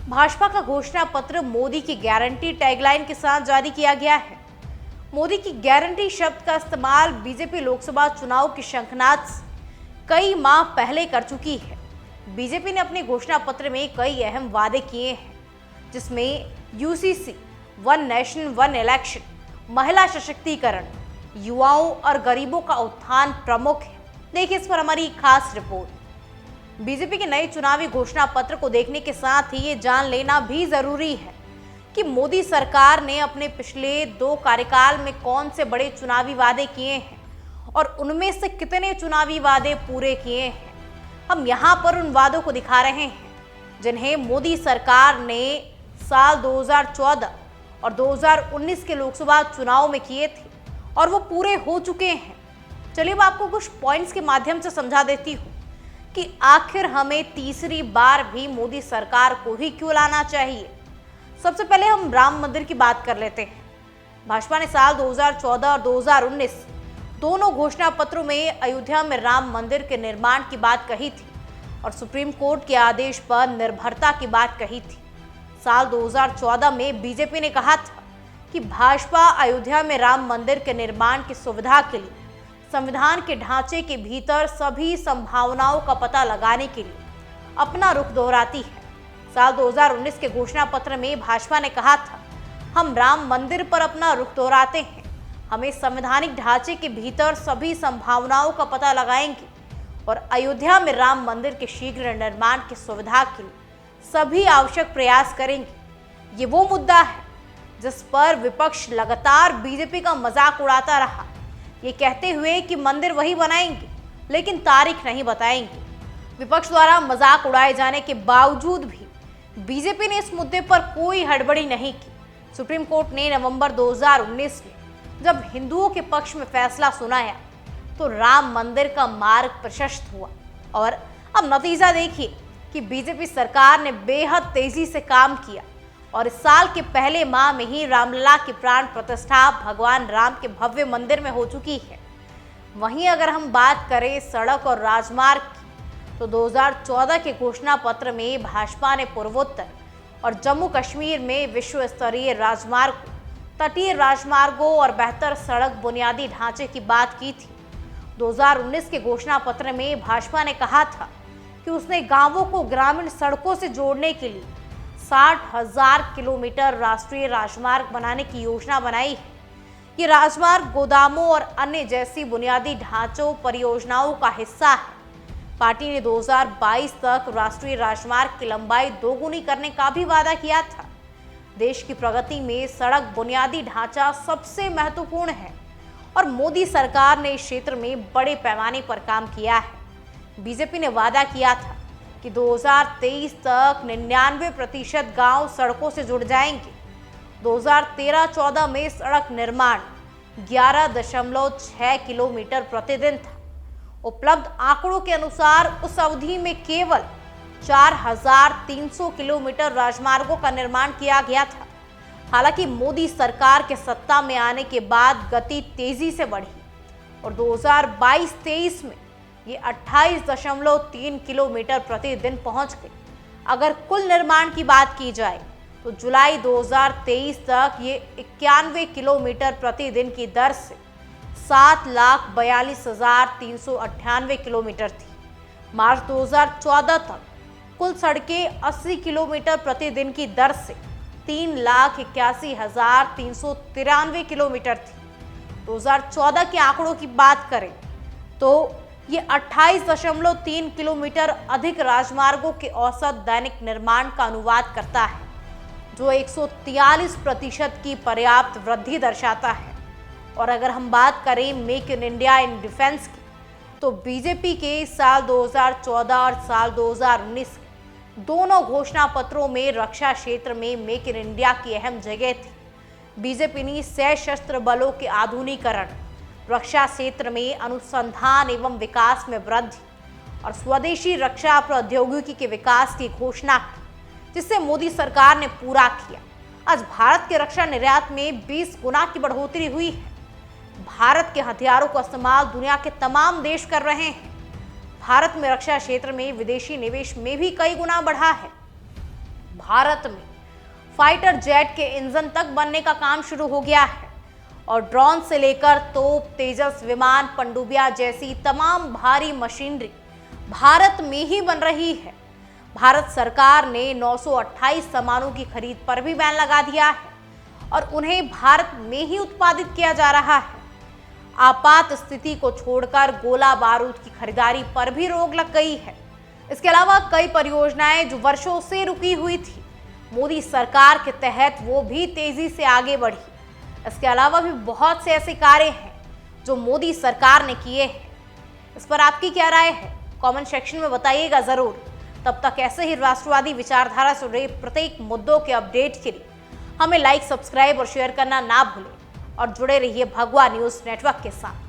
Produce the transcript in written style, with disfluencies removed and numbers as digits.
भाजपा का घोषणा पत्र मोदी की गारंटी टैगलाइन के साथ जारी किया गया है। मोदी की गारंटी शब्द का इस्तेमाल बीजेपी लोकसभा चुनाव की शंखनाद से कई माह पहले कर चुकी है। बीजेपी ने अपने घोषणा पत्र में कई अहम वादे किए हैं, जिसमें UCC, one nation one election, महिला सशक्तिकरण, युवाओं और गरीबों का उत्थान प्रमुख है। देखिए इस पर हमारी खास रिपोर्ट। बीजेपी के नए चुनावी घोषणा पत्र को देखने के साथ ही ये जान लेना भी जरूरी है कि मोदी सरकार ने अपने पिछले 2 कार्यकाल में कौन से बड़े चुनावी वादे किए हैं और उनमें से कितने चुनावी वादे पूरे किए हैं। हम यहाँ पर उन वादों को दिखा रहे हैं जिन्हें मोदी सरकार ने साल 2014 और 2019 के लोकसभा चुनाव में किए थे और वो पूरे हो चुके हैं। चलिए मैं आपको कुछ पॉइंट्स के माध्यम से समझा देती हूँ कि आखिर हमें तीसरी बार भी मोदी सरकार को ही क्यों लाना चाहिए। सबसे पहले हम राम मंदिर की बात कर लेते हैं। भाजपा ने साल 2014 और 2019 दोनों घोषणा पत्रों में अयोध्या में राम मंदिर के निर्माण की बात कही थी और सुप्रीम कोर्ट के आदेश पर निर्भरता की बात कही थी। साल 2014 में बीजेपी ने कहा था कि भाजपा अयोध्या में राम मंदिर के निर्माण की सुविधा के लिए संविधान के ढांचे के भीतर सभी संभावनाओं का पता लगाने के लिए अपना रुख दोहराती है। साल 2019 के घोषणा पत्र में भाजपा ने कहा था, हम राम मंदिर पर अपना रुख दोहराते हैं, हमें संवैधानिक ढांचे के भीतर सभी संभावनाओं का पता लगाएंगे और अयोध्या में राम मंदिर के शीघ्र निर्माण की सुविधा के लिए सभी आवश्यक प्रयास करेंगे। ये वो मुद्दा है जिस पर विपक्ष लगातार बीजेपी का मजाक उड़ाता रहा, ये कहते हुए कि मंदिर वही बनाएंगे लेकिन तारीख नहीं बताएंगे। विपक्ष द्वारा मजाक उड़ाए जाने के बावजूद भी बीजेपी ने इस मुद्दे पर कोई हड़बड़ी नहीं की। सुप्रीम कोर्ट ने नवंबर 2019 में जब हिंदुओं के पक्ष में फैसला सुनाया तो राम मंदिर का मार्ग प्रशस्त हुआ और अब नतीजा देखिए कि बीजेपी सरकार ने बेहद तेजी से काम किया और इस साल के पहले माह में ही रामलला की प्राण प्रतिष्ठा भगवान राम के भव्य मंदिर में हो चुकी है। वहीं अगर हम बात करें सड़क और राजमार्ग की तो 2014 के घोषणा पत्र में भाजपा ने पूर्वोत्तर और जम्मू कश्मीर में विश्व स्तरीय राजमार्ग, तटीय राजमार्गों और बेहतर सड़क बुनियादी ढांचे की बात की थी। 2019 के घोषणा पत्र में भाजपा ने कहा था कि उसने गांवों को ग्रामीण सड़कों से जोड़ने के लिए 60,000 किलोमीटर राष्ट्रीय राजमार्ग बनाने की योजना बनाई है। ये राजमार्ग गोदामों और अन्य जैसी बुनियादी ढांचों परियोजनाओं का हिस्सा है। पार्टी ने 2022 तक राष्ट्रीय राजमार्ग की लंबाई दोगुनी करने का भी वादा किया था। देश की प्रगति में सड़क बुनियादी ढांचा सबसे महत्वपूर्ण है और मोदी सरकार ने इस क्षेत्र में बड़े पैमाने पर काम किया है। बीजेपी ने वादा किया था कि 2023 तक 99% गांव सड़कों से जुड़ जाएंगे। 2013-14 में सड़क निर्माण 11.6 किलोमीटर प्रतिदिन था। उपलब्ध आंकड़ों के अनुसार उस अवधि में केवल 4,300 किलोमीटर राजमार्गों का निर्माण किया गया था। हालांकि मोदी सरकार के सत्ता में आने के बाद गति तेजी से बढ़ी और 2022-23 में ये 28.3 किलोमीटर प्रतिदिन पहुंच गई। अगर कुल निर्माण की बात की जाए तो जुलाई 2023 तक ये 91 किलोमीटर प्रतिदिन की दर से 7,42,398 किलोमीटर थी। मार्च 2014 तक कुल सड़कें 80 किलोमीटर प्रतिदिन की दर से 3,81,393 किलोमीटर थी। 2014 के आंकड़ों की बात करें तो ये 28.3 किलोमीटर अधिक राजमार्गों के औसत दैनिक निर्माण का अनुवाद करता है, जो 143% की पर्याप्त वृद्धि दर्शाता है। और अगर हम बात करें make in India in defence की तो बीजेपी के साल 2014 और साल 2019 दोनों घोषणा पत्रों में रक्षा क्षेत्र में मेक इन इंडिया की अहम जगह थी। बीजेपी ने सशस्त्र बलों के आधुनिकीकरण, रक्षा क्षेत्र में अनुसंधान एवं विकास में वृद्धि और स्वदेशी रक्षा प्रौद्योगिकी के विकास की घोषणा की, जिसे मोदी सरकार ने पूरा किया। आज भारत के रक्षा निर्यात में 20 गुना की बढ़ोतरी हुई है। भारत के हथियारों का इस्तेमाल दुनिया के तमाम देश कर रहे हैं। भारत में रक्षा क्षेत्र में विदेशी निवेश में भी कई गुना बढ़ा है। भारत में फाइटर जेट के इंजन तक बनने का काम शुरू हो गया है और ड्रोन से लेकर तोप, तेजस विमान, पनडुब्बियां जैसी तमाम भारी मशीनरी भारत में ही बन रही है। भारत सरकार ने 928 सामानों की खरीद पर भी बैन लगा दिया है और उन्हें भारत में ही उत्पादित किया जा रहा है। आपात स्थिति को छोड़कर गोला बारूद की खरीदारी पर भी रोक लग गई है। इसके अलावा कई परियोजनाएं जो वर्षों से रुकी हुई थी, मोदी सरकार के तहत वो भी तेजी से आगे बढ़ी। इसके अलावा भी बहुत से ऐसे कार्य हैं जो मोदी सरकार ने किए हैं। इस पर आपकी क्या राय है? कमेंट सेक्शन में बताइएगा जरूर। तब तक ऐसे ही राष्ट्रवादी विचारधारा से जुड़े प्रत्येक मुद्दों के अपडेट के लिए हमें लाइक, सब्सक्राइब और शेयर करना ना भूलें और जुड़े रहिए भगवा न्यूज नेटवर्क के साथ।